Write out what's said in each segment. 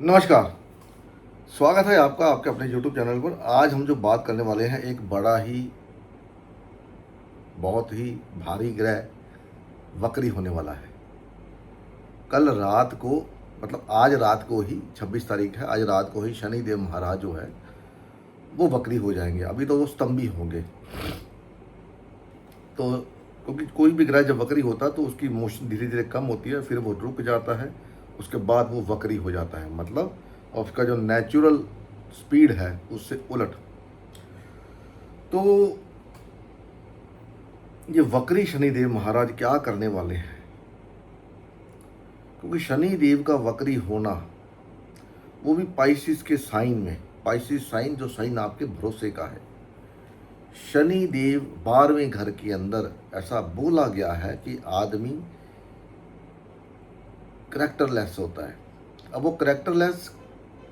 नमस्कार। स्वागत है आपका आपके अपने YouTube चैनल पर। आज हम जो बात करने वाले हैं एक बड़ा ही बहुत ही भारी ग्रह वक्री होने वाला है। कल रात को मतलब आज रात को ही 26 तारीख है, आज रात को ही शनि देव महाराज जो है वो वक्री हो जाएंगे। अभी तो वो स्तंभी होंगे। तो क्योंकि कोई भी ग्रह जब वक्री होता है तो उसकी मोशन धीरे धीरे कम होती है, फिर वो रुक जाता है, उसके बाद वो वक्री हो जाता है, मतलब और उसका जो नेचुरल स्पीड है उससे उलट। तो ये वक्री शनिदेव महाराज क्या करने वाले हैं? क्योंकि शनिदेव का वक्री होना, वो भी पाइसिस के साइन में, पाइसिस साइन जो साइन आपके भरोसे का है। शनि देव 12वें घर के अंदर ऐसा बोला गया है कि आदमी करेक्टरलेस होता है। अब वो करेक्टरलेस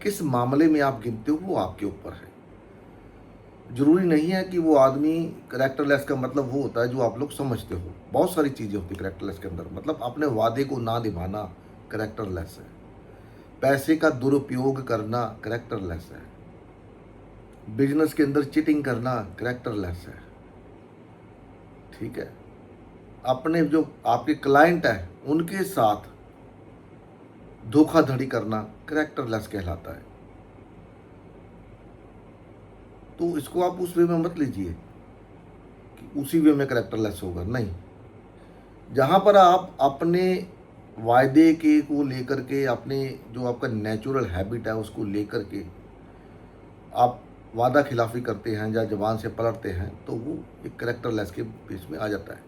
किस मामले में आप गिनते हो वो आपके ऊपर है। जरूरी नहीं है कि वो आदमी करेक्टरलेस का मतलब वो होता है जो आप लोग समझते हो। बहुत सारी चीज़ें होती है करेक्टरलेस के अंदर, मतलब अपने वादे को ना निभाना करेक्टरलेस है। पैसे का दुरुपयोग करना करेक्टरलेस है। बिजनेस के अंदर चीटिंग करना करेक्टरलेस है। ठीक है, अपने जो आपके क्लाइंट है उनके साथ धोखाधड़ी करना करेक्टरलेस कहलाता है। तो इसको आप उस वे में मत लीजिए कि उसी वे में करेक्टरलेस होगा, नहीं। जहाँ पर आप अपने वायदे के को लेकर के, अपने जो आपका नेचुरल हैबिट है उसको लेकर के आप वादा खिलाफी करते हैं या जबान से पलटते हैं, तो वो एक करेक्टरलेस के बेस में आ जाता है।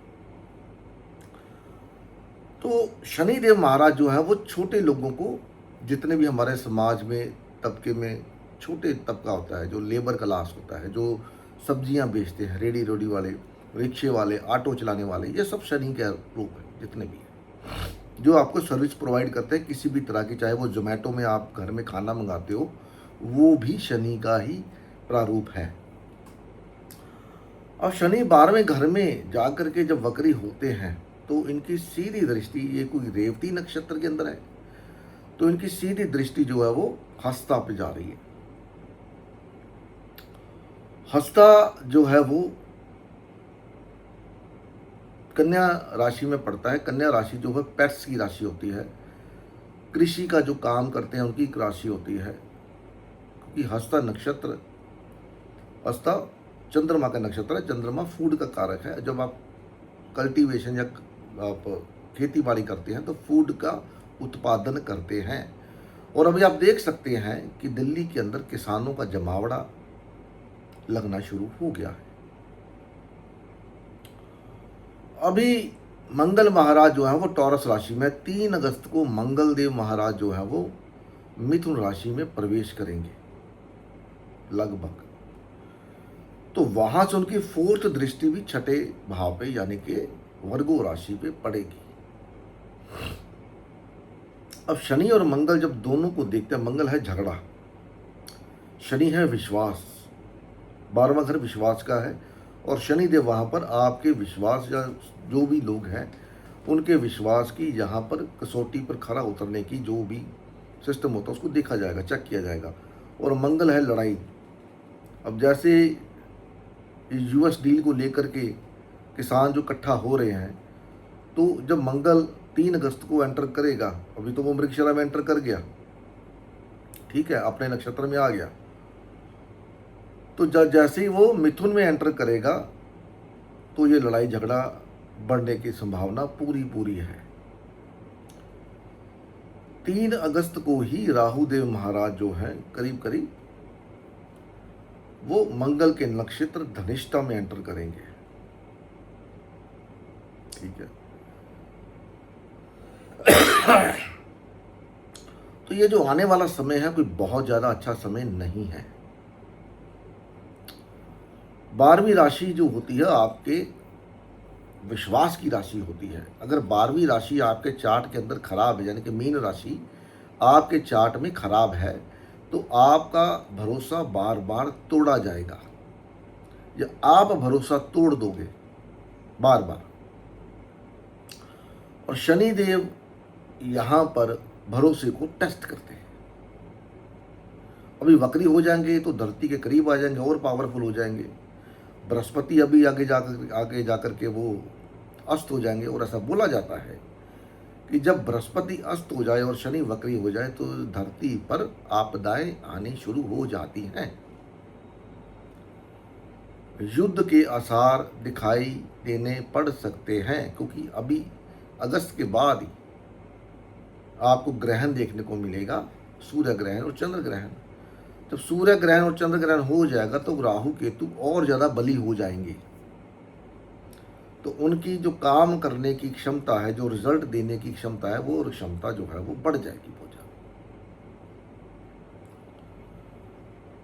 तो शनिदेव महाराज जो है वो छोटे लोगों को, जितने भी हमारे समाज में तबके में छोटे तबका होता है, जो लेबर क्लास होता है, जो सब्जियां बेचते हैं, रेडी रोडी वाले, रिक्शे वाले, ऑटो चलाने वाले, ये सब शनि के रूप है। जितने भी हैं जो आपको सर्विस प्रोवाइड करते हैं किसी भी तरह की, चाहे वो जोमेटो में आप घर में खाना मंगाते हो, वो भी शनि का ही प्रारूप है। और शनि 12वें घर में जाकर के जब वक्री होते हैं तो इनकी सीधी दृष्टि, ये कोई रेवती नक्षत्र के अंदर है, तो इनकी सीधी दृष्टि जो है वो हस्ता पे जा रही है। हस्ता जो है वो कन्या राशि में पड़ता है। कन्या राशि जो है पेट्स की राशि होती है, कृषि का जो काम करते हैं उनकी एक राशि होती है। क्योंकि हस्ता नक्षत्र, हस्ता चंद्रमा का नक्षत्र है। चंद्रमा फूड का कारक है। जब आप कल्टीवेशन या आप खेती बाड़ी करते हैं तो फूड का उत्पादन करते हैं। और अभी आप देख सकते हैं कि दिल्ली के अंदर किसानों का जमावड़ा लगना शुरू हो गया है। अभी मंगल महाराज जो है वो टॉरस राशि में, 3 अगस्त को मंगल देव महाराज जो है वो मिथुन राशि में प्रवेश करेंगे लगभग। तो वहां से उनकी 4th दृष्टि भी 6ठे भाव पे यानी कि वर्गो राशि पे पड़ेगी। अब शनि और मंगल जब दोनों को देखते हैं, मंगल है झगड़ा, शनि है विश्वास, 12वां घर विश्वास का है। और शनि देव वहां पर आपके विश्वास या जो भी लोग हैं उनके विश्वास की, यहाँ पर कसौटी पर खरा उतरने की जो भी सिस्टम होता है उसको देखा जाएगा, चेक किया जाएगा। और मंगल है लड़ाई। अब जैसे यूएस डील को लेकर के किसान जो इकट्ठा हो रहे हैं, तो जब मंगल 3 अगस्त को एंटर करेगा, अभी तो वो मृगशिरा में एंटर कर गया, ठीक है, अपने नक्षत्र में आ गया, तो जैसे ही वो मिथुन में एंटर करेगा तो ये लड़ाई झगड़ा बढ़ने की संभावना पूरी पूरी है। 3 अगस्त को ही राहु देव महाराज जो है करीब करीब वो मंगल के नक्षत्र धनिष्ठा में एंटर करेंगे। ठीक है, तो ये जो आने वाला समय है कोई बहुत ज्यादा अच्छा समय नहीं है। 12वीं राशि जो होती है आपके विश्वास की राशि होती है। अगर 12वीं राशि आपके चार्ट के अंदर खराब है, यानी कि मीन राशि आपके चार्ट में खराब है, तो आपका भरोसा बार बार तोड़ा जाएगा या आप भरोसा तोड़ दोगे बार बार। और शनि देव यहाँ पर भरोसे को टेस्ट करते हैं। अभी वक्री हो जाएंगे तो धरती के करीब आ जाएंगे और पावरफुल हो जाएंगे। बृहस्पति अभी आगे जाकर के वो अस्त हो जाएंगे। और ऐसा बोला जाता है कि जब बृहस्पति अस्त हो जाए और शनि वक्री हो जाए तो धरती पर आपदाएं आनी शुरू हो जाती हैं। युद्ध के आसार दिखाई देने पड़ सकते हैं, क्योंकि अभी अगस्त के बाद ही आपको ग्रहण देखने को मिलेगा, सूर्य ग्रहण और चंद्र ग्रहण। जब सूर्य ग्रहण और चंद्र ग्रहण हो जाएगा तो राहु केतु और ज़्यादा बली हो जाएंगे, तो उनकी जो काम करने की क्षमता है, जो रिजल्ट देने की क्षमता है, वो क्षमता जो है वो बढ़ जाएगी बहुत ज़्यादा।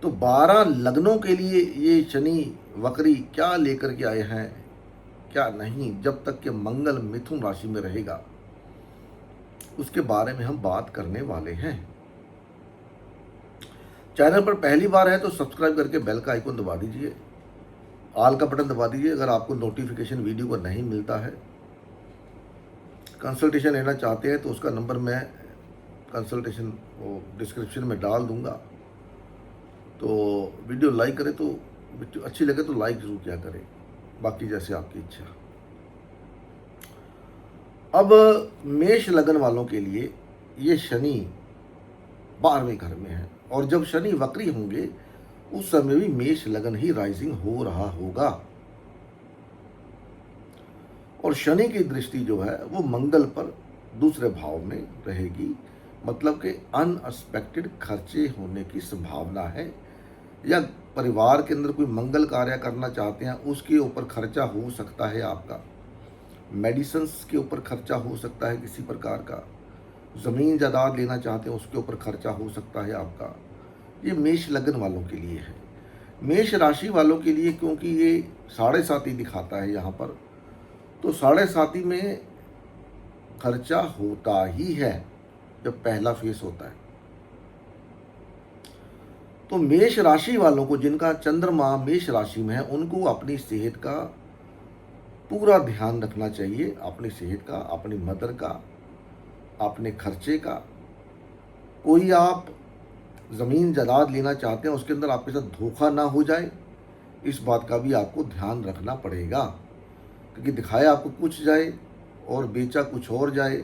तो 12 लग्नों के लिए ये शनि वक्री क्या लेकर के आए हैं क्या नहीं, जब तक कि मंगल मिथुन राशि में रहेगा उसके बारे में हम बात करने वाले हैं। चैनल पर पहली बार है तो सब्सक्राइब करके बेल का आइकन दबा दीजिए, ऑल का बटन दबा दीजिए अगर आपको नोटिफिकेशन वीडियो का नहीं मिलता है। कंसल्टेशन लेना चाहते हैं तो उसका नंबर मैं कंसल्टेशन डिस्क्रिप्शन में डाल दूंगा। तो वीडियो लाइक करें तो वीडियो अच्छी लगे तो लाइक जरूर किया करें, बाकी जैसे आपकी इच्छा। अब मेष लगन वालों के लिए ये शनि 12वें घर में है, और जब शनि वक्री होंगे उस समय भी मेष लगन ही राइजिंग हो रहा होगा। और शनि की दृष्टि जो है वो मंगल पर दूसरे भाव में रहेगी, मतलब कि अनएक्सपेक्टेड खर्चे होने की संभावना है, या परिवार के अंदर कोई मंगल कार्य करना चाहते हैं उसके ऊपर खर्चा हो सकता है आपका, मेडिसिन्स के ऊपर खर्चा हो सकता है किसी प्रकार का, ज़मीन जायदाद लेना चाहते हैं उसके ऊपर खर्चा हो सकता है आपका। ये मेष लगन वालों के लिए है। मेष राशि वालों के लिए क्योंकि ये 7.5 दिखाता है यहाँ पर, तो 7.5 में खर्चा होता ही है जब पहला फेस होता है। तो मेष राशि वालों को जिनका चंद्रमा मेष राशि में है उनको अपनी सेहत का पूरा ध्यान रखना चाहिए, अपनी सेहत का, अपनी मदर का, अपने खर्चे का। कोई आप ज़मीन जायदाद लेना चाहते हैं उसके अंदर आपके साथ धोखा ना हो जाए, इस बात का भी आपको ध्यान रखना पड़ेगा, क्योंकि दिखाया आपको कुछ जाए और बेचा कुछ और जाए,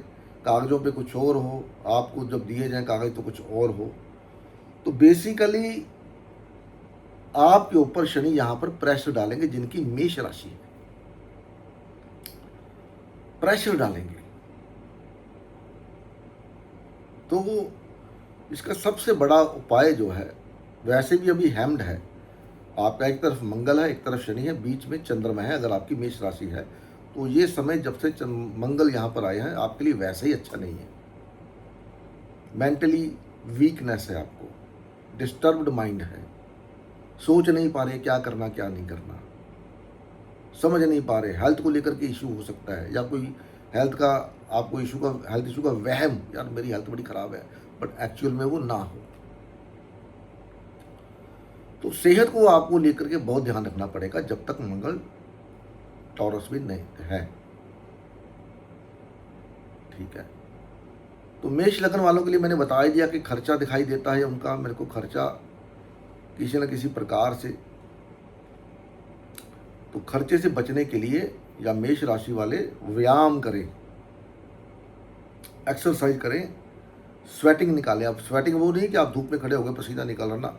कागज़ों पे कुछ और हो, आपको जब दिए जाए कागज़ तो कुछ और हो। तो बेसिकली आपके ऊपर शनि यहाँ पर प्रेशर डालेंगे, जिनकी मेष राशि है प्रेशर डालेंगे। तो वो इसका सबसे बड़ा उपाय जो है, वैसे भी अभी हैम्ड है आपका, एक तरफ मंगल है एक तरफ शनि है, बीच में चंद्रमा है। अगर आपकी मेष राशि है तो ये समय जब से मंगल यहाँ पर आए हैं आपके लिए वैसे ही अच्छा नहीं है। मेंटली वीकनेस है, आपको डिस्टर्ब्ड माइंड है, सोच नहीं पा रहे क्या करना क्या नहीं करना, समझ नहीं पा रहे, हेल्थ को लेकर के इशू हो सकता है, या कोई हेल्थ का आपको हेल्थ इशू का वहम, यार मेरी हेल्थ बड़ी ख़राब है, बट एक्चुअल में वो ना हो। तो सेहत को आपको लेकर के बहुत ध्यान रखना पड़ेगा जब तक मंगल टॉरस में नहीं है, ठीक है। तो मेष लगन वालों के लिए मैंने बता ही दिया कि खर्चा दिखाई देता है उनका, मेरे को खर्चा किसी न किसी प्रकार से। तो खर्चे से बचने के लिए या मेष राशि वाले व्यायाम करें, एक्सरसाइज करें, स्वेटिंग निकालें। अब स्वेटिंग वो नहीं कि आप धूप में खड़े हो गए पसीना निकाल रहा,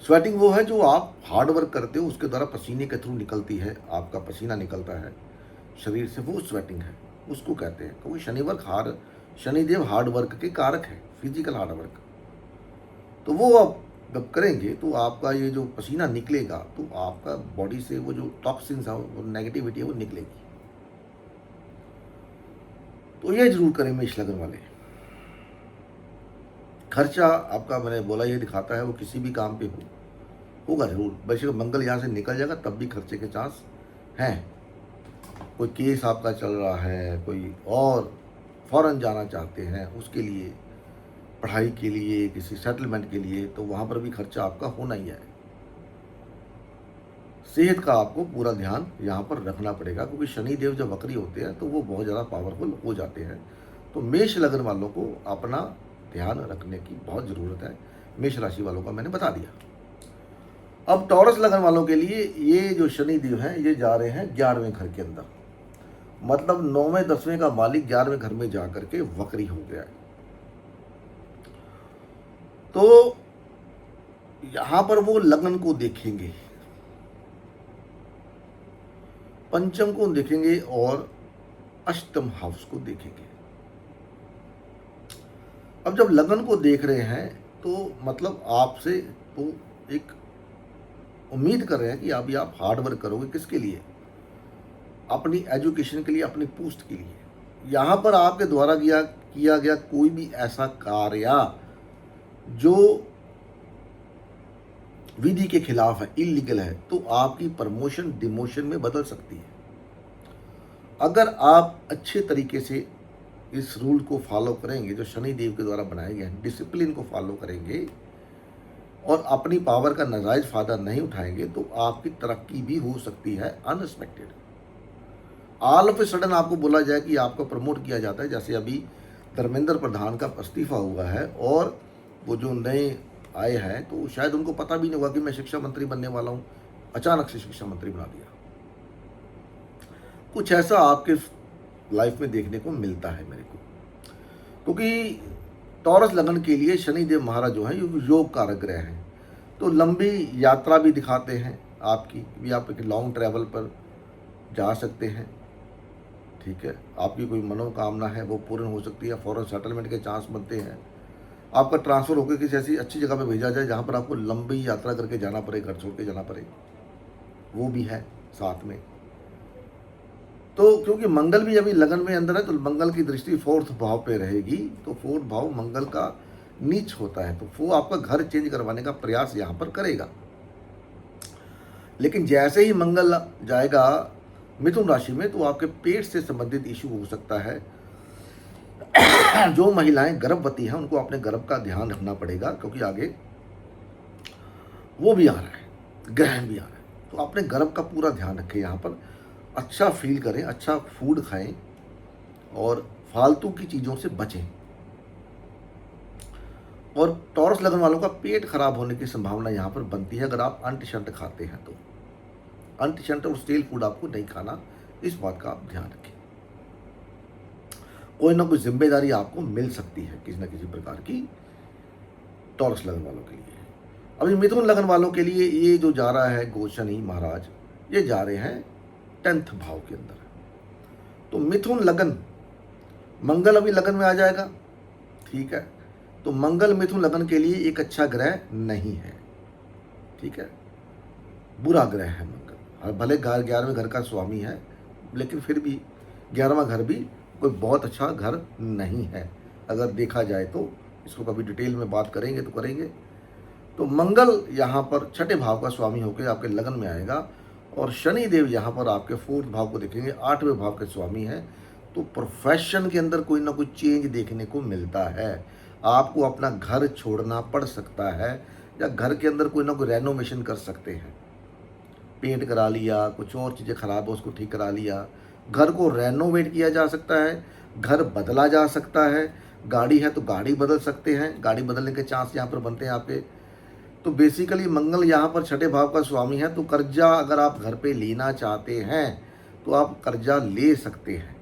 स्वेटिंग वो है जो आप हार्ड वर्क करते हो उसके द्वारा पसीने के थ्रू निकलती है, आपका पसीना निकलता है शरीर से, वो स्वेटिंग है, उसको कहते हैं। क्योंकि शनिदेव हार्ड वर्क के कारक है, फिजिकल हार्ड वर्क। तो वो आप जब करेंगे तो आपका ये जो पसीना निकलेगा तो आपका बॉडी से वो जो टॉक्सिन्स है, वो नेगेटिविटी है, वो निकलेगी। तो ये जरूर करें मेष लगन वाले। खर्चा आपका मैंने बोला ये दिखाता है वो किसी भी काम पे होगा जरूर। वैसे मंगल यहाँ से निकल जाएगा तब भी खर्चे के चांस हैं। कोई केस आपका चल रहा है, कोई और फॉरेन जाना चाहते हैं उसके लिए, पढ़ाई के लिए, किसी सेटलमेंट के लिए, तो वहाँ पर भी खर्चा आपका होना ही है। सेहत का आपको पूरा ध्यान यहाँ पर रखना पड़ेगा, क्योंकि शनिदेव जब वक्री होते हैं तो वो बहुत ज़्यादा पावरफुल हो जाते हैं। तो मेष लगन वालों को अपना ध्यान रखने की बहुत ज़रूरत है। मेष राशि वालों का मैंने बता दिया। अब टॉरस लगन वालों के लिए ये जो शनि देव हैं ये जा रहे हैं 11वें घर के अंदर, मतलब 9वें 10वें का मालिक 11वें घर में जाकर के वक्री हो गया है। तो यहां पर वो लगन को देखेंगे, पंचम को देखेंगे और अष्टम हाउस को देखेंगे। अब जब लगन को देख रहे हैं तो मतलब आपसे तो एक उम्मीद कर रहे हैं कि अभी आप हार्ड वर्क करोगे, किसके लिए? अपनी एजुकेशन के लिए, अपनी पोस्ट के लिए। यहाँ पर आपके द्वारा किया गया कोई भी ऐसा कार्य जो विधि के खिलाफ है, इलीगल है, तो आपकी प्रमोशन डिमोशन में बदल सकती है। अगर आप अच्छे तरीके से इस रूल को फॉलो करेंगे जो शनि देव के द्वारा बनाए गए हैं, डिसिप्लिन को फॉलो करेंगे और अपनी पावर का नाजायज फायदा नहीं उठाएंगे, तो आपकी तरक्की भी हो सकती है unexpected. All of a sudden आपको बोला जाए कि आपको प्रमोट किया जाता है, जैसे अभी धर्मेंद्र प्रधान का इस्तीफा हुआ है और वो जो नए आए हैं तो शायद उनको पता भी नहीं होगा कि मैं शिक्षा मंत्री बनने वाला हूँ, अचानक से शिक्षा मंत्री बना दिया। कुछ ऐसा आपके लाइफ में देखने को मिलता है मेरे को, क्योंकि टॉरस लगन के लिए शनिदेव महाराज जो है ये योग कारक ग्रह हैं। तो लंबी यात्रा भी दिखाते हैं आपकी, भी आप एक लॉन्ग ट्रैवल पर जा सकते हैं, ठीक है। आपकी कोई मनोकामना है वो पूर्ण हो सकती है, फॉरेन सेटलमेंट के चांस बनते हैं, आपका ट्रांसफ़र होकर किसी ऐसी अच्छी जगह पे भेजा जाए जहाँ पर आपको लंबी यात्रा करके जाना पड़े, घर छोड़ के जाना पड़े, वो भी है साथ में। तो क्योंकि मंगल भी अभी लगन में अंदर है तो मंगल की दृष्टि 4th भाव पे रहेगी, तो 4th भाव मंगल का नीच होता है, तो वो आपका घर चेंज करवाने का प्रयास यहाँ पर करेगा। लेकिन जैसे ही मंगल जाएगा मिथुन राशि में तो आपके पेट से संबंधित इशू हो सकता है। जो महिलाएं गर्भवती हैं उनको अपने गर्भ का ध्यान रखना पड़ेगा, क्योंकि आगे वो भी आ रहा है, ग्रहण भी आ रहा है, तो अपने गर्भ का पूरा ध्यान रखें। यहाँ पर अच्छा फील करें, अच्छा फूड खाएं और फालतू की चीज़ों से बचें। और टॉरस लगन वालों का पेट खराब होने की संभावना यहाँ पर बनती है अगर आप अंट शंट खाते हैं तो। अंट शंट और स्टेल फूड आपको नहीं खाना, इस बात का आप ध्यान रखें। कोई ना कोई जिम्मेदारी आपको मिल सकती है किसी न किसी प्रकार की टॉरस लगन वालों के लिए। अभी मिथुन लगन वालों के लिए ये जो जा रहा है गोशनी महाराज, ये जा रहे हैं 10th भाव के अंदर। तो मिथुन लगन, मंगल अभी लगन में आ जाएगा, ठीक है। तो मंगल मिथुन लगन के लिए एक अच्छा ग्रह नहीं है, ठीक है, बुरा ग्रह है मंगल। भले 11वें घर का स्वामी है, लेकिन फिर भी 11वां घर भी कोई बहुत अच्छा घर नहीं है अगर देखा जाए तो। इसको कभी डिटेल में बात करेंगे तो करेंगे। तो मंगल यहाँ पर 6ठे भाव का स्वामी होकर आपके लगन में आएगा और शनि देव यहाँ पर आपके 4th भाव को देखेंगे, 8वें भाव के स्वामी हैं। तो प्रोफेशन के अंदर कोई ना कोई चेंज देखने को मिलता है। आपको अपना घर छोड़ना पड़ सकता है या घर के अंदर कोई ना कोई रेनोवेशन कर सकते हैं, पेंट करा लिया, कुछ और चीज़ें खराब हो उसको ठीक करा लिया, घर को रेनोवेट किया जा सकता है, घर बदला जा सकता है, गाड़ी है तो गाड़ी बदल सकते हैं, गाड़ी बदलने के चांस यहाँ पर बनते हैं आपके। तो बेसिकली मंगल यहाँ पर 6ठे भाव का स्वामी है, तो कर्जा अगर आप घर पे लेना चाहते हैं तो आप कर्जा ले सकते हैं,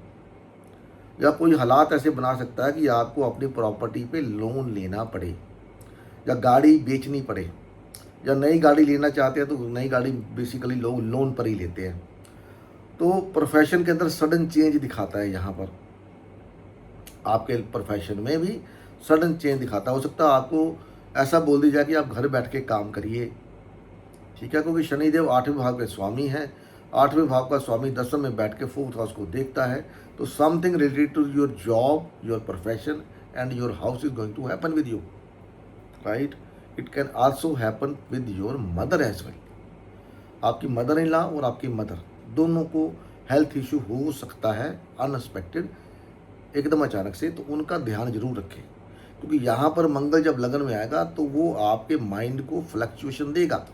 या कोई हालात ऐसे बना सकता है कि आपको अपनी प्रॉपर्टी पे लोन लेना पड़े या गाड़ी बेचनी पड़े, या नई गाड़ी लेना चाहते हैं तो नई गाड़ी बेसिकली लोग लोन पर ही लेते हैं। तो प्रोफेशन के अंदर सडन चेंज दिखाता है, यहाँ पर आपके प्रोफेशन में भी सडन चेंज दिखाता है। हो सकता है आपको ऐसा बोल दी जाए कि आप घर बैठ के काम करिए, ठीक है, क्योंकि शनिदेव 8वें भाव के स्वामी हैं। 8वें भाव का स्वामी 10वें में बैठ के 4th हाउस को देखता है। तो something related to your job, your profession and your house is going to happen with you, right. It can also happen with your mother as well. आपकी मदर इन लॉ और आपकी mother दोनों को health issue हो सकता है unexpected, एकदम अचानक से, तो उनका ध्यान जरूर रखें। क्योंकि यहाँ पर मंगल जब लगन में आएगा तो वो आपके माइंड को फ्लक्चुएशन देगा।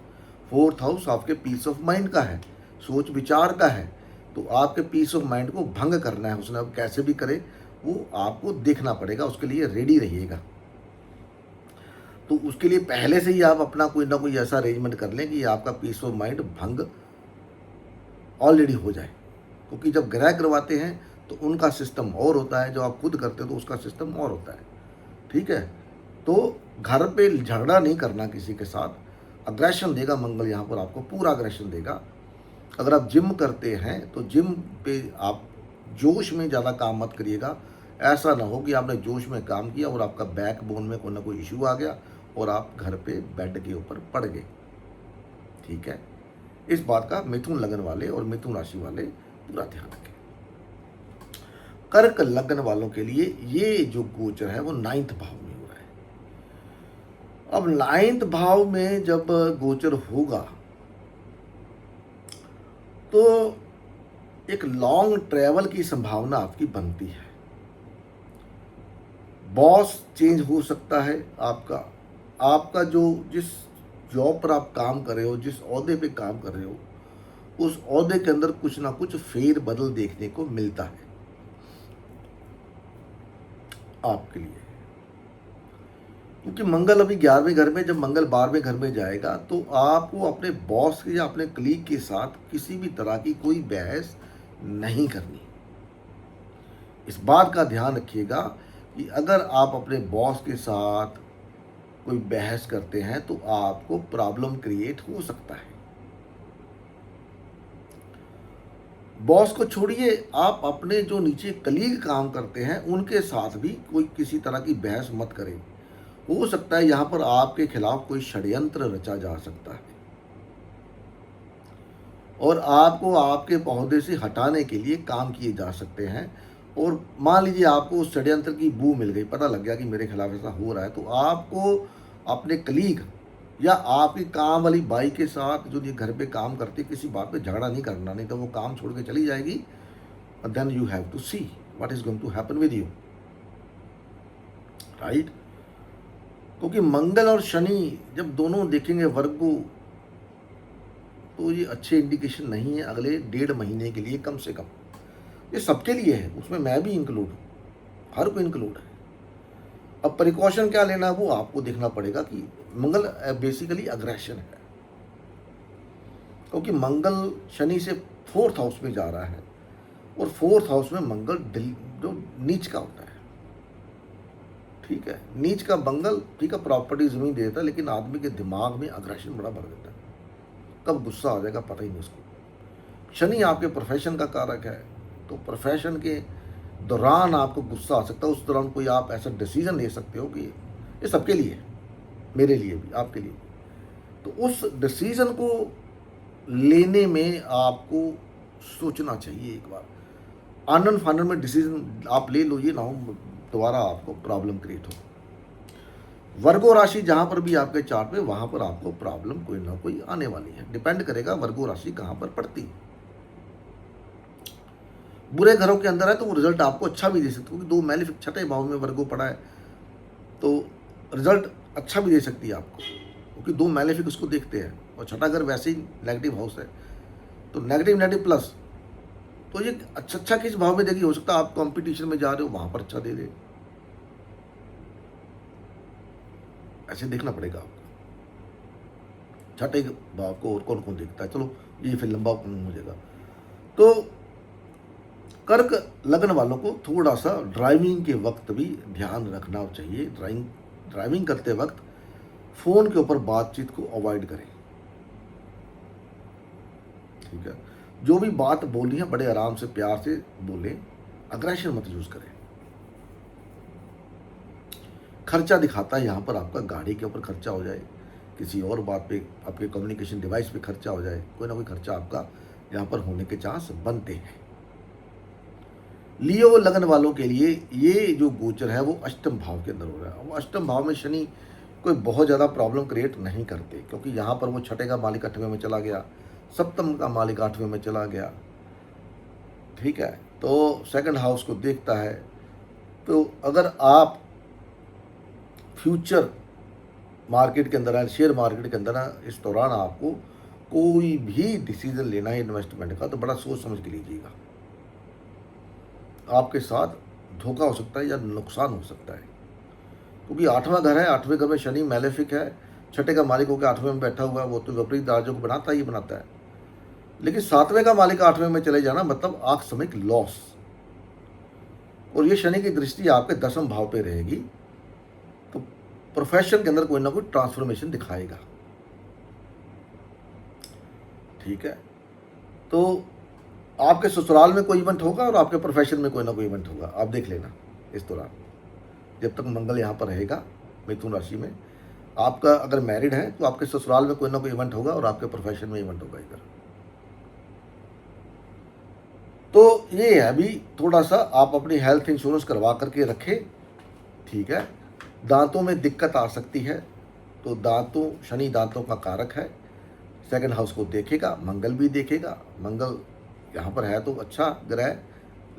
4th हाउस आपके पीस ऑफ माइंड का है, सोच विचार का है, तो आपके पीस ऑफ माइंड को भंग करना है उसने, अब कैसे भी करे वो आपको देखना पड़ेगा, उसके लिए रेडी रहिएगा। तो उसके लिए पहले से ही आप अपना कोई ना कोई ऐसा अरेंजमेंट कर लें कि आपका पीस ऑफ माइंड भंग ऑलरेडी हो जाए। क्योंकि जब ग्रह करवाते हैं तो उनका सिस्टम और होता है, जो आप खुद करते हो तो उसका सिस्टम और होता है। ठीक है, तो घर पे झगड़ा नहीं करना किसी के साथ। अग्रेशन देगा मंगल, यहाँ पर आपको पूरा अग्रेशन देगा। अगर आप जिम करते हैं तो जिम पे आप जोश में ज़्यादा काम मत करिएगा। ऐसा ना हो कि आपने जोश में काम किया और आपका बैक बोन में कोई ना कोई इशू आ गया और आप घर पे बेड के ऊपर पड़ गए। ठीक है, इस बात का मिथुन लगन वाले और मिथुन राशि वाले पूरा ध्यान रखें। कर्क लगन वालों के लिए ये जो गोचर है वो 9th भाव में हो रहा है। अब 9th भाव में जब गोचर होगा तो एक लॉन्ग ट्रैवल की संभावना आपकी बनती है। बॉस चेंज हो सकता है आपका जो जिस जॉब पर आप काम कर रहे हो, जिस ओहदे पे काम कर रहे हो, उस ओहदे के अंदर कुछ ना कुछ फेर बदल देखने को मिलता है आपके लिए। क्योंकि मंगल अभी 11वें घर में, जब मंगल 12वें घर में जाएगा तो आपको अपने बॉस या अपने कलीग के साथ किसी भी तरह की कोई बहस नहीं करनी। इस बात का ध्यान रखिएगा कि अगर आप अपने बॉस के साथ कोई बहस करते हैं तो आपको प्रॉब्लम क्रिएट हो सकता है। बॉस को छोड़िए, आप अपने जो नीचे कलीग काम करते हैं उनके साथ भी कोई किसी तरह की बहस मत करें। हो सकता है यहाँ पर आपके खिलाफ कोई षड्यंत्र रचा जा सकता है और आपको आपके पौधे से हटाने के लिए काम किए जा सकते हैं। और मान लीजिए आपको उस षड्यंत्र की बू मिल गई, पता लग गया कि मेरे खिलाफ ऐसा हो रहा है, तो आपको अपने कलीग या आपकी काम वाली बाई के साथ जो ये घर पे काम करती है किसी बात पे झगड़ा नहीं करना, नहीं तो वो काम छोड़ के चली जाएगी। Then you have to see what is going to happen with you, right. क्योंकि मंगल और शनि जब दोनों देखेंगे वर्गो, तो ये अच्छे इंडिकेशन नहीं है अगले 1.5 महीने के लिए कम से कम। ये सबके लिए है, उसमें मैं भी इंक्लूड हूँ, हर कोई इंक्लूड है। अब प्रिकॉशन क्या लेना है वो आपको देखना पड़ेगा कि मंगल बेसिकली अग्रेशन है। क्योंकि मंगल शनि से 4th हाउस में जा रहा है और 4th हाउस में मंगल जो नीच का होता है। ठीक है, नीच का मंगल, ठीक है, प्रॉपर्टी जमीन दे देता है, लेकिन आदमी के दिमाग में अग्रेशन बड़ा भर देता है। कब गुस्सा आ जाएगा पता ही नहीं उसको। शनि आपके प्रोफेशन का कारक है, तो प्रोफेशन के दौरान आपको गुस्सा आ सकता है। उस दौरान कोई आप ऐसा डिसीजन ले सकते हो कि ये सबके लिए है, मेरे लिए भी, आपके लिए। तो उस डिसीजन को लेने में आपको सोचना चाहिए एक बार। आनंद फानन में डिसीजन आप ले लो, ये ना हो दोबारा आपको प्रॉब्लम क्रिएट हो। वर्गो राशि जहां पर भी आपके चार्ट में, वहां पर आपको प्रॉब्लम कोई ना कोई आने वाली है। डिपेंड करेगा वर्गो राशि कहां पर पड़ती है। बुरे घरों के अंदर है तो वो रिजल्ट आपको अच्छा भी दे सकती है, क्योंकि 2 मैलेफिक 6ठे भाव में वर्गो पड़ा है तो रिजल्ट अच्छा भी दे सकती है आपको, क्योंकि 2 मैलेफिक उसको देखते हैं और 6ठा घर वैसे ही नेगेटिव हाउस है, तो नेगेटिव प्लस। तो ये अच्छा किस भाव में देगी, हो सकता है आप कंपटीशन में जा रहे हो वहां पर अच्छा दे दे, ऐसे देखना पड़ेगा आपको 6ठे भाव को और कौन कौन देखता है। चलो ये फिर लंबा हो जाएगा। तो कर्क लगन वालों को थोड़ा सा ड्राइविंग के वक्त भी ध्यान रखना चाहिए। ड्राइविंग करते वक्त फोन के ऊपर बातचीत को अवॉइड करें। ठीक है, जो भी बात बोली है बड़े आराम से प्यार से बोलें, अग्रेशन मत यूज करें। खर्चा दिखाता है यहाँ पर आपका, गाड़ी के ऊपर खर्चा हो जाए, किसी और बात पे, आपके कम्युनिकेशन डिवाइस पे खर्चा हो जाए, कोई ना कोई खर्चा आपका यहाँ पर होने के चांस बनते हैं। लियो लगन वालों के लिए ये जो गोचर है वो अष्टम भाव के अंदर हो रहा है। वो अष्टम भाव में शनि कोई बहुत ज़्यादा प्रॉब्लम क्रिएट नहीं करते, क्योंकि यहाँ पर वो 6ठे का मालिक 8वें में चला गया, सप्तम का मालिक 8वें में चला गया। ठीक है, तो सेकंड हाउस को देखता है। तो अगर आप फ्यूचर मार्केट के अंदर है, शेयर मार्केट के अंदर है, इस दौरान आपको कोई भी डिसीजन लेना है इन्वेस्टमेंट का तो बड़ा सोच समझ के लीजिएगा। आपके साथ धोखा हो सकता है या नुकसान हो सकता है, क्योंकि 8वां घर है, 8वें घर में शनि मैलेफिक है, छठे का मालिक होकर 8वें में बैठा हुआ है, वो तो विपरीत राज्यों को बनाता ही बनाता है। लेकिन 7वें का मालिक 8वें में चले जाना मतलब आकस्मिक लॉस, और ये शनि की दृष्टि आपके 10वें भाव पे रहेगी, तो प्रोफेशन के अंदर कोई ना कोई ट्रांसफॉर्मेशन दिखाएगा। ठीक है, तो आपके ससुराल में कोई इवेंट होगा और आपके प्रोफेशन में कोई ना कोई इवेंट होगा, आप देख लेना इस दौरान, जब तक मंगल यहाँ पर रहेगा मिथुन राशि में। आपका अगर मैरिड है तो आपके ससुराल में कोई ना कोई इवेंट होगा और आपके प्रोफेशन में इवेंट होगा इधर। तो ये है, अभी थोड़ा सा आप अपनी हेल्थ इंश्योरेंस करवा करके रखें। ठीक है, दांतों में दिक्कत आ सकती है, तो दांतों, शनि दांतों का कारक है, सेकंड हाउस को देखेगा, मंगल भी देखेगा। मंगल यहाँ पर है तो अच्छा ग्रह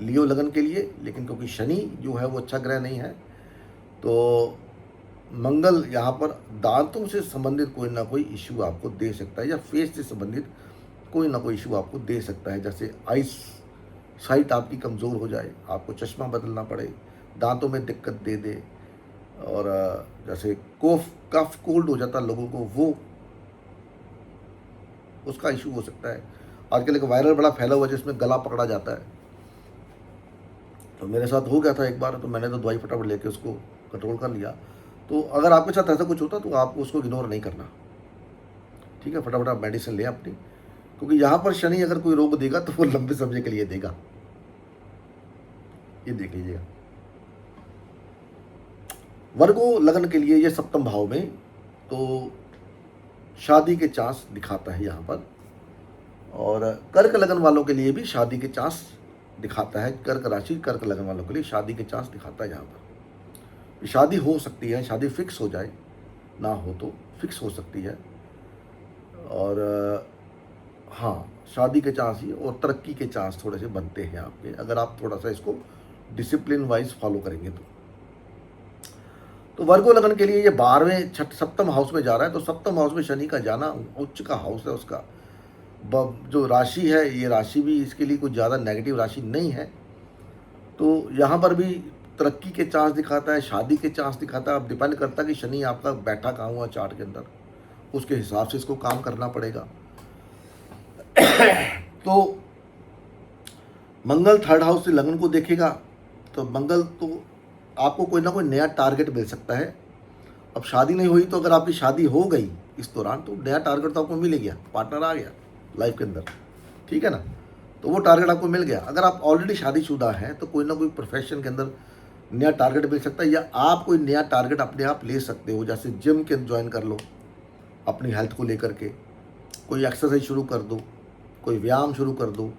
लियो लगन के लिए, लेकिन क्योंकि शनि जो है वो अच्छा ग्रह नहीं है, तो मंगल यहाँ पर दांतों से संबंधित कोई ना कोई इश्यू आपको दे सकता है, या फेस से संबंधित कोई ना कोई इश्यू आपको दे सकता है। जैसे आइस साइट आपकी कमज़ोर हो जाए, आपको चश्मा बदलना पड़े, दांतों में दिक्कत दे दे, और जैसे कफ कोल्ड हो जाता है लोगों को, वो उसका इशू हो सकता है। आजकल एक वायरल बड़ा फैला हुआ है जिसमें गला पकड़ा जाता है, तो मेरे साथ हो गया था एक बार, तो मैंने तो दवाई फटाफट लेके उसको कंट्रोल कर लिया। तो अगर आपके साथ ऐसा कुछ होता तो आप उसको इग्नोर नहीं करना। ठीक है, फटाफट आप मेडिसिन लें अपनी, क्योंकि यहाँ पर शनि अगर कोई रोग देगा तो वो लंबे समय के लिए देगा, ये देख लीजिएगा। वर्गो लगन के लिए ये 7वें भाव में तो शादी के चांस दिखाता है यहाँ पर, और कर्क लगन वालों के लिए भी शादी के चांस दिखाता है। कर्क राशि कर्क लगन वालों के लिए शादी के चांस दिखाता है यहाँ पर। शादी हो सकती है, शादी फिक्स हो जाए, ना हो तो फिक्स हो सकती है, और हाँ, शादी के चांस ही, और तरक्की के चांस थोड़े से बनते हैं आपके, अगर आप थोड़ा सा इसको डिसिप्लिन वाइज फॉलो करेंगे तो वर्गो लगन के लिए ये 12वें 7वें हाउस में जा रहा है, तो 7वें हाउस में शनि का जाना, उच्च का हाउस है उसका, जो राशि है, ये राशि भी इसके लिए कुछ ज़्यादा नेगेटिव राशि नहीं है, तो यहाँ पर भी तरक्की के चांस दिखाता है, शादी के चांस दिखाता है। अब डिपेंड करता है कि शनि आपका बैठा कहाँ हुआ चार्ट के अंदर, उसके हिसाब से इसको काम करना पड़ेगा। तो मंगल 3rd हाउस से लगन को देखेगा, तो मंगल तो आपको कोई ना कोई नया टारगेट मिल सकता है। अब शादी नहीं हुई, तो अगर आपकी शादी हो गई इस दौरान, तो नया टारगेट तो आपको मिल गया, पार्टनर आ गया लाइफ के अंदर, ठीक है ना, तो वो टारगेट आपको मिल गया। अगर आप ऑलरेडी शादीशुदा हैं तो कोई ना कोई प्रोफेशन के अंदर नया टारगेट मिल सकता है, या आप कोई नया टारगेट अपने आप ले सकते हो। जैसे जिम के ज्वाइन कर लो अपनी हेल्थ को लेकर के, कोई एक्सरसाइज शुरू कर दो, कोई व्यायाम शुरू कर दो।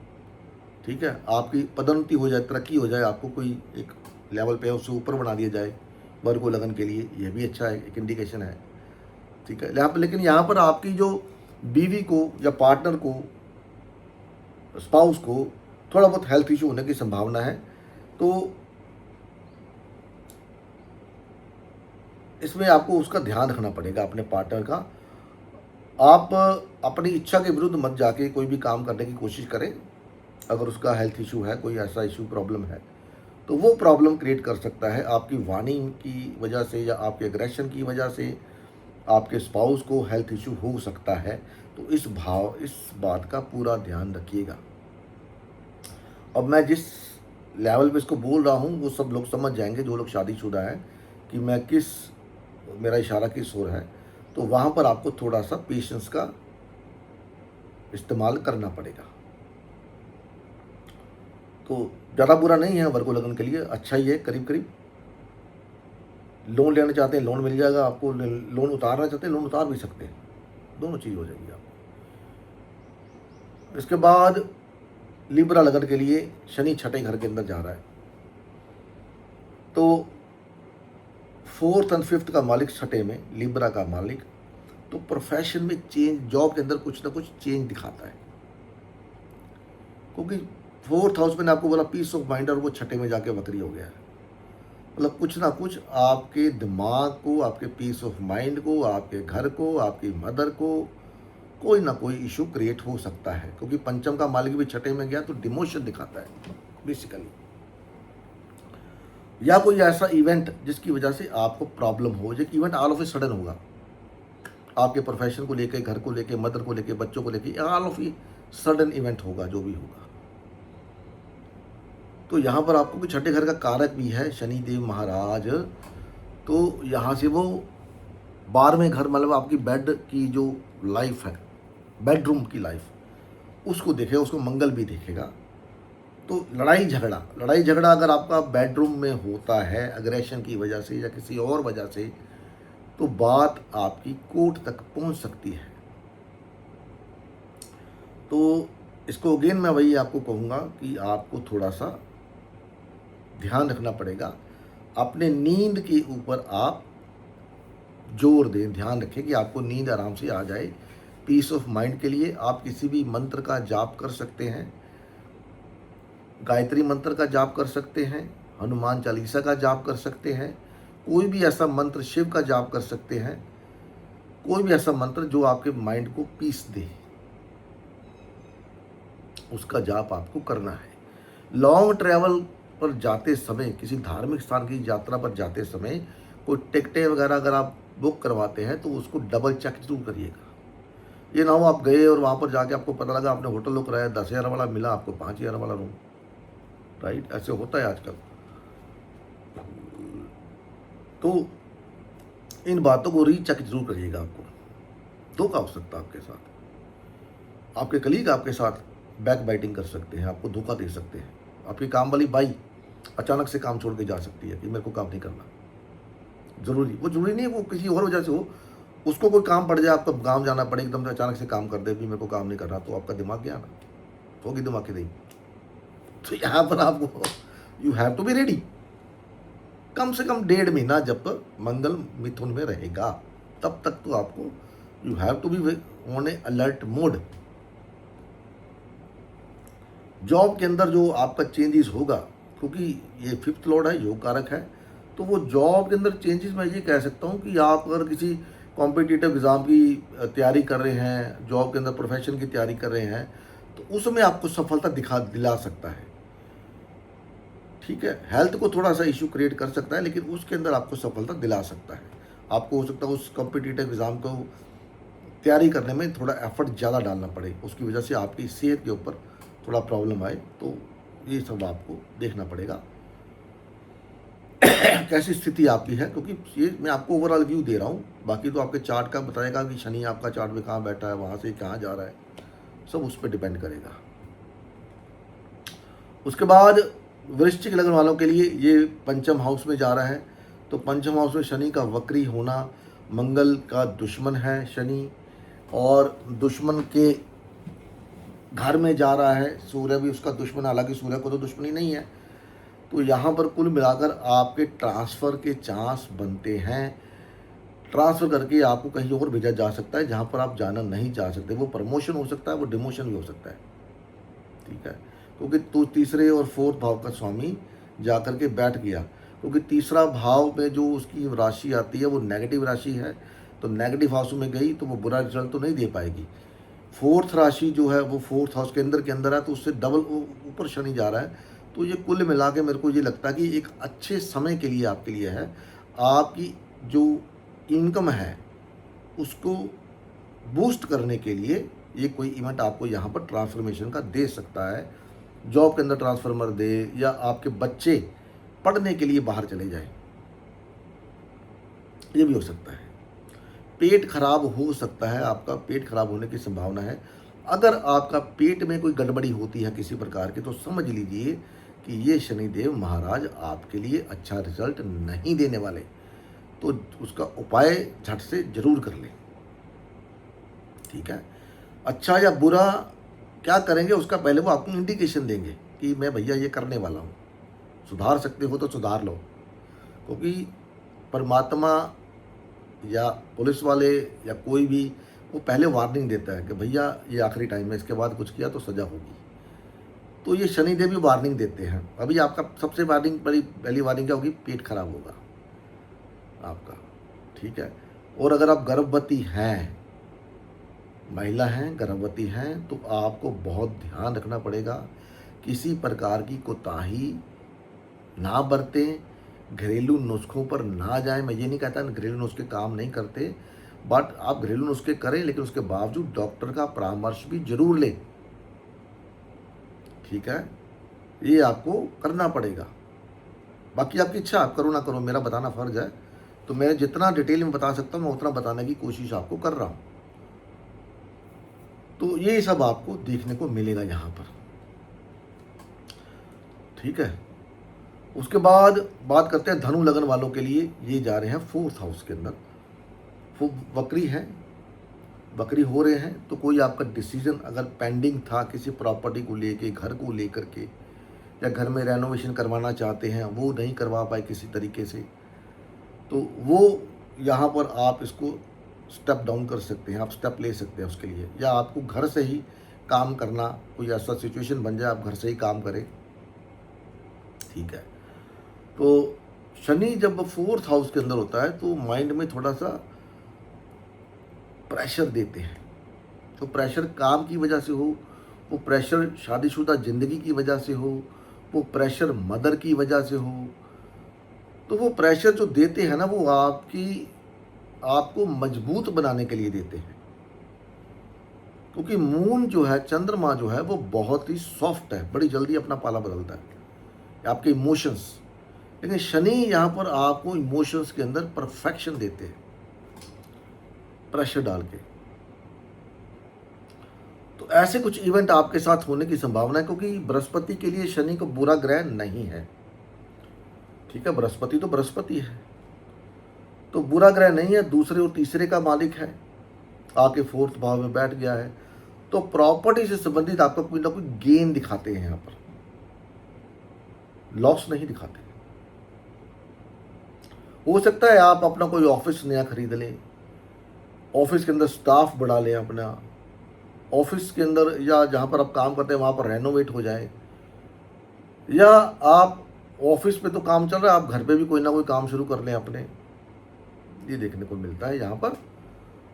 ठीक है, आपकी पदोन्नति हो जाए, तरक्की हो जाए, आपको कोई एक लेवल पे उससे ऊपर बना दिया जाए वर्गो लगन के लिए, यह भी अच्छा है, एक इंडिकेशन है। ठीक है, यहाँ पर, लेकिन यहाँ पर आपकी जो बीवी को या पार्टनर को, स्पाउस को थोड़ा बहुत हेल्थ इशू होने की संभावना है, तो इसमें आपको उसका ध्यान रखना पड़ेगा अपने पार्टनर का। आप अपनी इच्छा के विरुद्ध मत जाके कोई भी काम करने की कोशिश करें। अगर उसका हेल्थ इशू है, कोई ऐसा इशू प्रॉब्लम है, तो वो प्रॉब्लम क्रिएट कर सकता है आपकी वाणी की वजह से, या आपके एग्रेशन की वजह से आपके स्पाउस को हेल्थ इशू हो सकता है। तो इस बात का पूरा ध्यान रखिएगा। अब मैं जिस लेवल पे इसको बोल रहा हूँ वो सब लोग समझ जाएंगे, जो लोग शादीशुदा हैं, कि मैं मेरा इशारा किस ओर है। तो वहाँ पर आपको थोड़ा सा पेशेंस का इस्तेमाल करना पड़ेगा। तो ज़्यादा बुरा नहीं है वर्गो लगन के लिए, अच्छा ही है। करीब करीब लोन लेना चाहते हैं लोन मिल जाएगा आपको, लोन उतारना चाहते हैं लोन उतार भी सकते हैं, दोनों चीज़ हो जाएगी आपको। इसके बाद लिब्रा लगन के लिए शनि 6ठे घर के अंदर जा रहा है, तो 4th और 5th का मालिक 6ठे में, लिब्रा का मालिक, तो प्रोफेशन में चेंज, जॉब के अंदर कुछ ना कुछ चेंज दिखाता है, क्योंकि 4th हाउस में आपको बोला पीस ऑफ माइंड, और वो 6ठे में जाके वक्री हो गया है। मतलब कुछ ना कुछ आपके दिमाग को, आपके पीस ऑफ माइंड को, आपके घर को, आपकी मदर को कोई ना कोई इशू क्रिएट हो सकता है, क्योंकि पंचम का मालिक भी 6ठे में गया, तो डिमोशन दिखाता है बेसिकली। या कोई ऐसा इवेंट जिसकी वजह से आपको प्रॉब्लम हो, जो event all of a sudden होगा आपके प्रोफेशन को लेके, घर को लेके, मदर को लेके, बच्चों को लेके, all of a sudden event होगा जो भी होगा। तो यहाँ पर आपको कि छठे घर का कारक भी है शनिदेव महाराज, तो यहाँ से वो 12वें घर मतलब आपकी बेड की जो लाइफ है, बेडरूम की लाइफ, उसको देखेगा, उसको मंगल भी देखेगा। तो लड़ाई झगड़ा अगर आपका बेडरूम में होता है अग्रेशन की वजह से या किसी और वजह से, तो बात आपकी कोर्ट तक पहुंच सकती है। तो इसको अगेन मैं वही आपको कहूँगा कि आपको थोड़ा सा ध्यान रखना पड़ेगा, अपने नींद के ऊपर आप जोर दें, ध्यान रखें कि आपको नींद आराम से आ जाए। पीस ऑफ माइंड के लिए आप किसी भी मंत्र का जाप कर सकते हैं, गायत्री मंत्र का जाप कर सकते हैं, हनुमान चालीसा का जाप कर सकते हैं, कोई भी ऐसा मंत्र, शिव का जाप कर सकते हैं, कोई भी ऐसा मंत्र जो आपके माइंड को पीस दे, उसका जाप आपको करना है। लॉन्ग ट्रैवल पर जाते समय, किसी धार्मिक स्थान की यात्रा पर जाते समय कोई टिकटें वगैरह अगर आप बुक करवाते हैं तो उसको डबल चेक जरूर करिएगा। ये ना हो आप गए और वहाँ पर जाके आपको पता लगा आपने होटल बुक कराया 10,000 वाला, मिला आपको 5,000 वाला रूम, राइट? ऐसे होता है आजकल। तो इन बातों को रीचेक जरूर करिएगा। आपको धोखा हो सकता है आपके साथ, आपके कलीग आपके साथ बैक बाइटिंग कर सकते हैं, आपको धोखा दे सकते हैं, आपकी काम वाली बाई अचानक से काम छोड़ के जा सकती है कि मेरे को काम नहीं करना। वो जरूरी नहीं है वो किसी और वजह से हो, उसको कोई काम पड़ जाए, आपको गाँव जाना पड़े, एकदम से अचानक से काम कर दे भी मेरे को काम नहीं करना, तो आपका दिमाग गया ना, होगी दिमाग की नहीं। तो यहाँ पर आपको you have to be ready. कम से कम 1.5 महीना जब तक मंगल मिथुन में रहेगा तब तक तो आपको you have to be on a alert mode. Job के अंदर जो आपका चेंजेस होगा, क्योंकि ये 5th लॉर्ड है, योग कारक है, तो वो जॉब के अंदर चेंजेस मैं ये कह सकता हूँ कि आप अगर किसी कॉम्पिटिटिव एग्ज़ाम की तैयारी कर रहे हैं, जॉब के अंदर प्रोफेशन की तैयारी कर रहे हैं, तो उसमें आपको सफलता दिला सकता है। ठीक है, हेल्थ को थोड़ा सा इशू क्रिएट कर सकता है, लेकिन उसके अंदर आपको सफलता दिला सकता है। आपको हो सकता है उस कॉम्पिटिटिव एग्ज़ाम को तैयारी करने में थोड़ा एफर्ट ज़्यादा डालना पड़े, उसकी वजह से आपकी सेहत के ऊपर थोड़ा प्रॉब्लम आए, तो ये सब आपको देखना पड़ेगा कैसी स्थिति आपकी है, क्योंकि ये मैं आपको ओवरऑल व्यू दे रहा हूँ, बाकी तो आपके चार्ट का बताएगा कि शनि आपका चार्ट में कहाँ बैठा है, वहाँ से कहाँ जा रहा है, सब उस पर डिपेंड करेगा। उसके बाद वृश्चिक लग्न वालों के लिए ये पंचम हाउस में जा रहा है, तो पंचम हाउस में शनि का वक्री होना, मंगल का दुश्मन है शनि, और दुश्मन के घर में जा रहा है, सूर्य भी उसका दुश्मन, हालांकि सूर्य को तो दुश्मनी नहीं है। तो यहाँ पर कुल मिलाकर आपके ट्रांसफ़र के चांस बनते हैं, ट्रांसफ़र करके आपको कहीं और भेजा जा सकता है जहाँ पर आप जाना नहीं चाह सकते। वो प्रमोशन हो सकता है, वो डिमोशन भी हो सकता है, ठीक है, क्योंकि तो तीसरे और 4th भाव का स्वामी जाकर के बैठ गया, क्योंकि तीसरा भाव में जो उसकी राशि आती है वो नेगेटिव राशि है, तो नेगेटिव हाउस में गई तो वो बुरा रिजल्ट तो नहीं दे पाएगी। 4th राशि जो है वो 4th हाउस के अंदर है, तो उससे डबल ऊपर शनि जा रहा है। तो ये कुल मिला के मेरे को ये लगता है कि एक अच्छे समय के लिए आपके लिए है। आपकी जो इनकम है उसको बूस्ट करने के लिए ये कोई इवेंट आपको यहाँ पर ट्रांसफॉर्मेशन का दे सकता है, जॉब के अंदर ट्रांसफार्मर दे, या आपके बच्चे पढ़ने के लिए बाहर चले जाएं, ये भी हो सकता है। पेट खराब हो सकता है, आपका पेट खराब होने की संभावना है। अगर आपका पेट में कोई गड़बड़ी होती है किसी प्रकार की, तो समझ लीजिए कि ये शनिदेव महाराज आपके लिए अच्छा रिजल्ट नहीं देने वाले, तो उसका उपाय झट से जरूर कर लें, ठीक है। अच्छा या बुरा क्या करेंगे उसका पहले वो आपको इंडिकेशन देंगे कि मैं भैया ये करने वाला हूँ, सुधार सकते हो तो सुधार लो, क्योंकि परमात्मा या पुलिस वाले या कोई भी वो पहले वार्निंग देता है कि भैया ये आखिरी टाइम है, इसके बाद कुछ किया तो सज़ा होगी। तो ये शनिदेव भी वार्निंग देते हैं। अभी आपका सबसे पहली वार्निंग क्या होगी? पेट खराब होगा आपका, ठीक है। और अगर आप गर्भवती हैं, महिला हैं, गर्भवती हैं, तो आपको बहुत ध्यान रखना पड़ेगा, किसी प्रकार की कोताही ना बरतें, घरेलू नुस्खों पर ना जाएं। मैं ये नहीं कहता घरेलू नुस्खे काम नहीं करते, बट आप घरेलू नुस्खे करें लेकिन उसके बावजूद डॉक्टर का परामर्श भी जरूर लें। ठीक है, ये आपको करना पड़ेगा। बाकी आपकी इच्छा, आप करो ना करो, मेरा बताना फर्ज है। तो मैं जितना डिटेल में बता सकता हूँ मैं उतना बताने की कोशिश आपको कर रहा हूँ। तो ये सब आपको देखने को मिलेगा यहाँ पर। ठीक है, उसके बाद बात करते हैं धनु लगन वालों के लिए। ये जा रहे हैं 4th हाउस के अंदर। वो वक्री है, वक्री हो रहे हैं, तो कोई आपका डिसीजन अगर पेंडिंग था किसी प्रॉपर्टी को लेके, घर को लेकर के, या घर में रेनोवेशन करवाना चाहते हैं वो नहीं करवा पाए किसी तरीके से, तो वो यहाँ पर आप इसको स्टेप डाउन कर सकते हैं, आप स्टेप ले सकते हैं उसके लिए। या आपको घर से ही काम करना, कोई ऐसा सिचुएशन बन जाए आप घर से ही काम करें। ठीक है, तो शनि जब 4th हाउस के अंदर होता है तो माइंड में थोड़ा सा प्रेशर देते हैं। तो प्रेशर काम की वजह से हो, वो प्रेशर शादीशुदा ज़िंदगी की वजह से हो, वो प्रेशर मदर की वजह से हो, तो वो प्रेशर जो देते हैं ना वो आपको मजबूत बनाने के लिए देते हैं। क्योंकि मून जो है, चंद्रमा जो है, वो बहुत ही सॉफ्ट है, बड़ी जल्दी अपना पाला बदलता है, आपके इमोशंस। लेकिन शनि यहाँ पर आपको इमोशंस के अंदर परफेक्शन देते हैं प्रेशर डाल के। तो ऐसे कुछ इवेंट आपके साथ होने की संभावना है, क्योंकि बृहस्पति के लिए शनि को बुरा ग्रह नहीं है। ठीक है, बृहस्पति तो बृहस्पति है, तो बुरा ग्रह नहीं है, दूसरे और तीसरे का मालिक है, आके 4th भाव में बैठ गया है। तो प्रॉपर्टी से संबंधित आपका कोई ना कोई गेन दिखाते हैं यहाँ पर, लॉस नहीं दिखाते। हो सकता है आप अपना कोई ऑफिस नया खरीद लें, ऑफिस के अंदर स्टाफ बढ़ा लें अपना, ऑफिस के अंदर या जहाँ पर आप काम करते हैं वहाँ पर रेनोवेट हो जाए, या आप ऑफिस पे तो काम चल रहा है, आप घर पे भी कोई ना कोई काम शुरू कर लें अपने। ये देखने को मिलता है यहाँ पर।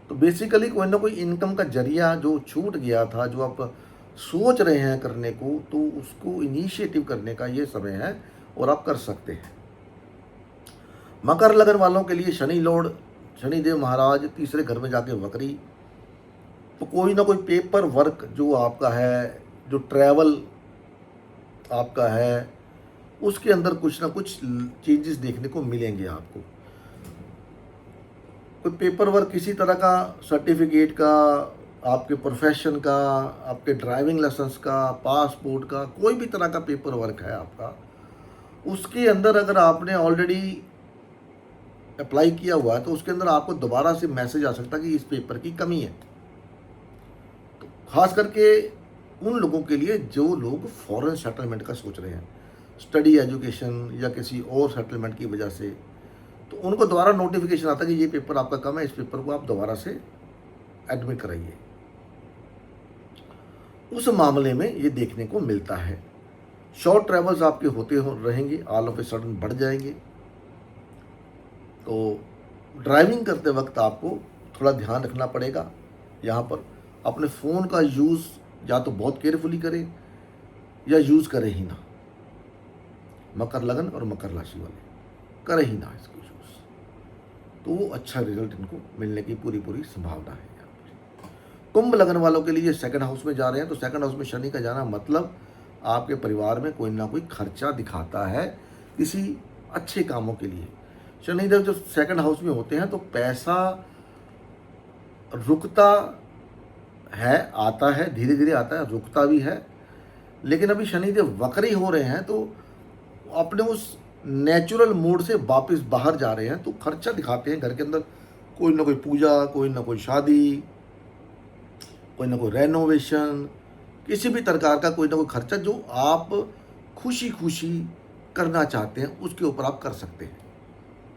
तो बेसिकली कोई ना कोई इनकम का जरिया जो छूट गया था, जो आप सोच रहे हैं करने को, तो उसको इनिशिएटिव करने का ये समय है और आप कर सकते हैं। मकर लगन वालों के लिए शनि लॉर्ड, शनिदेव महाराज तीसरे घर में जाके वक्री, तो कोई ना कोई पेपर वर्क जो आपका है, जो ट्रैवल आपका है, उसके अंदर कुछ ना कुछ चेंजेस देखने को मिलेंगे आपको। कोई पेपर वर्क किसी तरह का, सर्टिफिकेट का, आपके प्रोफेशन का, आपके ड्राइविंग लाइसेंस का, पासपोर्ट का, कोई भी तरह का पेपर वर्क है आपका, उसके अंदर अगर आपने ऑलरेडी अप्लाई किया हुआ है तो उसके अंदर आपको दोबारा से मैसेज आ सकता है कि इस पेपर की कमी है। तो खास करके उन लोगों के लिए जो लोग फॉरेन सेटलमेंट का सोच रहे हैं, स्टडी, एजुकेशन या किसी और सेटलमेंट की वजह से, तो उनको दोबारा नोटिफिकेशन आता है कि ये पेपर आपका कम है, इस पेपर को आप दोबारा से एडमिट कराइए। उस मामले में ये देखने को मिलता है। शॉर्ट ट्रैवल्स आपके होते रहेंगे, ऑल ऑफ ए सडन बढ़ जाएंगे। तो ड्राइविंग करते वक्त आपको थोड़ा ध्यान रखना पड़ेगा। यहाँ पर अपने फ़ोन का यूज़ या तो बहुत केयरफुली करें या यूज़ करें ही ना। मकर लगन और मकर राशि वाले करें ही ना इसको यूज़, तो अच्छा रिजल्ट इनको मिलने की पूरी संभावना है। यहाँ पर कुंभ लगन वालों के लिए 2nd हाउस में जा रहे हैं, तो 2nd हाउस में शनि का जाना मतलब आपके परिवार में कोई ना कोई खर्चा दिखाता है किसी अच्छे कामों के लिए। शनिदेव जब 2nd हाउस में होते हैं तो पैसा रुकता है, आता है, धीरे धीरे आता है, रुकता भी है। लेकिन अभी शनिदेव वक्री हो रहे हैं तो अपने उस नेचुरल मोड से वापस बाहर जा रहे हैं, तो खर्चा दिखाते हैं घर के अंदर, कोई ना कोई पूजा, कोई ना कोई शादी, कोई ना कोई रेनोवेशन, किसी भी प्रकार का कोई ना कोई खर्चा जो आप खुशी खुशी करना चाहते हैं उसके ऊपर आप कर सकते हैं,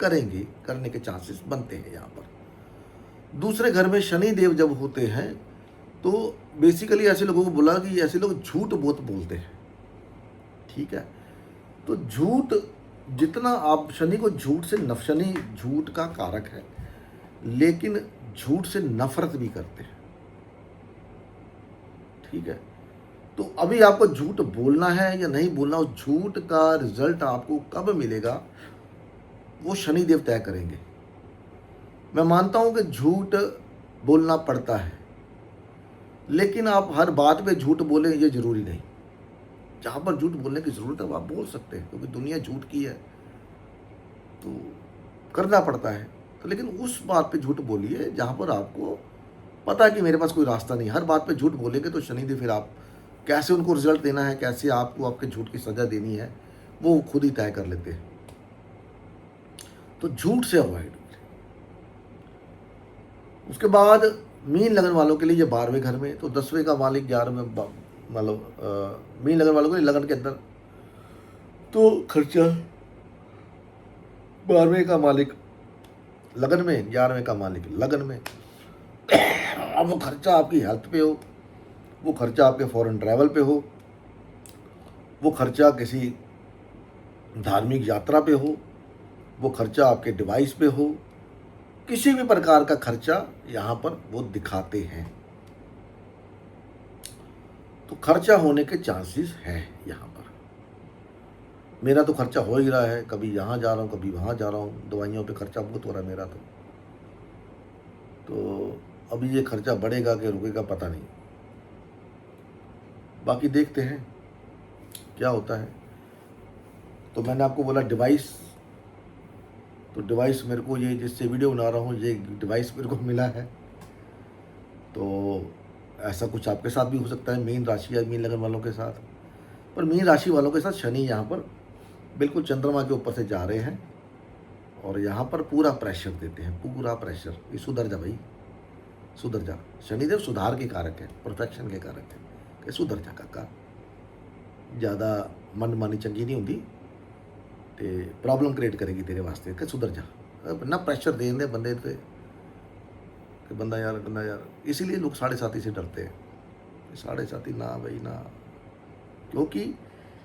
करेंगे, करने के चांसेस बनते हैं। यहाँ पर दूसरे घर में शनि देव जब होते हैं तो बेसिकली ऐसे लोगों को बोला कि ऐसे लोग झूठ बहुत बोलते हैं। ठीक है, तो झूठ जितना आप, शनि को झूठ से शनि झूठ का कारक है, लेकिन झूठ से नफरत भी करते हैं। ठीक है, तो अभी आपको झूठ बोलना है या नहीं बोलना, उस झूठ का रिजल्ट आपको कब मिलेगा वो शनिदेव तय करेंगे। मैं मानता हूं कि झूठ बोलना पड़ता है, लेकिन आप हर बात पे झूठ बोलें ये जरूरी नहीं। जहां पर झूठ बोलने की जरूरत है वो आप बोल सकते हैं, क्योंकि दुनिया झूठ की है तो करना पड़ता है। तो लेकिन उस बात पे झूठ बोलिए जहां पर आपको पता है कि मेरे पास कोई रास्ता नहीं। हर बात पे झूठ बोलेंगे तो शनिदेव फिर आप कैसे उनको रिजल्ट देना है, कैसे आपको आपके झूठ की सजा देनी है, वो खुद ही तय कर लेते हैं। तो झूठ से अवॉइड। उसके बाद मीन लगन वालों के लिए ये 12वें घर में, तो 10वें का मालिक 11वें, मतलब मीन लगन वालों के लिए लगन के अंदर तो खर्चा, 12वें का मालिक लगन में, 11वें का मालिक लगन में। अब वो खर्चा आपकी हेल्थ पे हो, वो खर्चा आपके फॉरेन ट्रैवल पे हो, वो खर्चा किसी धार्मिक यात्रा पे हो, वो खर्चा आपके डिवाइस पे हो, किसी भी प्रकार का खर्चा यहां पर वो दिखाते हैं। तो खर्चा होने के चांसेस हैं यहां पर। मेरा तो खर्चा हो ही रहा है, कभी यहां जा रहा हूं, कभी वहां जा रहा हूं, दवाइयों पे खर्चा बहुत हो रहा है मेरा तो अभी ये खर्चा बढ़ेगा कि रुकेगा पता नहीं। बाकी देखते हैं क्या होता है। तो मैंने आपको बोला डिवाइस, तो डिवाइस मेरे को, ये जिससे वीडियो बना रहा हूँ, ये डिवाइस मेरे को मिला है। तो ऐसा कुछ आपके साथ भी हो सकता है, मीन राशि या मीन लगन वालों के साथ। पर मीन राशि वालों के साथ शनि यहाँ पर बिल्कुल चंद्रमा के ऊपर से जा रहे हैं और यहाँ पर पूरा प्रेशर देते हैं, पूरा प्रेशर। ये सुधर जा भाई, सुधर जा। शनिदेव सुधार के कारक है, परफेक्शन के कारक है कि सुधर जा काका, ज़्यादा मनमानी चंगी नहीं होंगी ते प्रॉब्लम क्रिएट करेगी तेरे वास्ते, कि सुधर जा। ना प्रेशर देने बंदे ते कि बंदा यार। इसीलिए लोग 7.5 से डरते हैं। 7.5 ना भाई ना, क्योंकि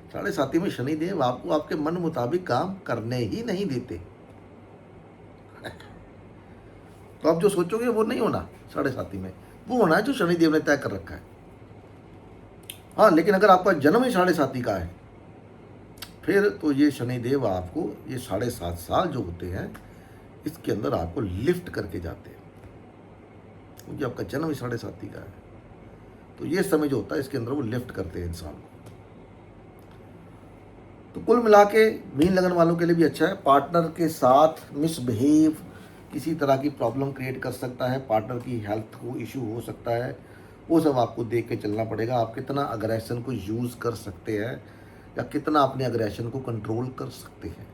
7.5 में शनिदेव आपको आपके मन मुताबिक काम करने ही नहीं देते। तो आप जो सोचोगे वो नहीं होना 7.5 में, वो होना है जो शनिदेव ने तय कर रखा है। हाँ, लेकिन अगर आपका जन्म ही 7.5 का है, फिर तो ये शनिदेव आपको ये 7.5 साल जो होते हैं इसके अंदर आपको लिफ्ट करके जाते हैं, क्योंकि आपका जन्म ही 7.5 का है। तो ये समय जो होता है इसके अंदर वो लिफ्ट करते हैं इंसान को। तो कुल मिला के मीन लगन वालों के लिए भी अच्छा है। पार्टनर के साथ मिसबिहेव, किसी तरह की प्रॉब्लम क्रिएट कर सकता है, पार्टनर की हेल्थ को इशू हो सकता है, वो सब आपको देख के चलना पड़ेगा। आप कितना अग्रेशन को यूज़ कर सकते हैं या कितना अपने अग्रेशन को कंट्रोल कर सकते हैं।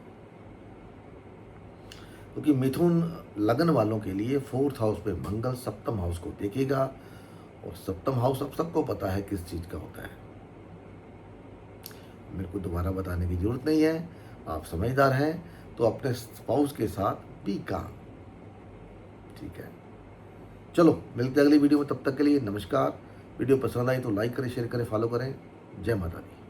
क्योंकि मिथुन लगन वालों के लिए 4th हाउस पे मंगल 7th हाउस को देखेगा, और 7th हाउस अब सबको पता है किस चीज़ का होता है, मेरे को दोबारा बताने की ज़रूरत नहीं है। आप समझदार हैं तो अपने स्पाउस के साथ भी काम, ठीक है। चलो मिलते हैं अगली वीडियो में, तब तक के लिए नमस्कार। वीडियो पसंद आई तो लाइक करें, शेयर करें, फॉलो करें। जय माता दी।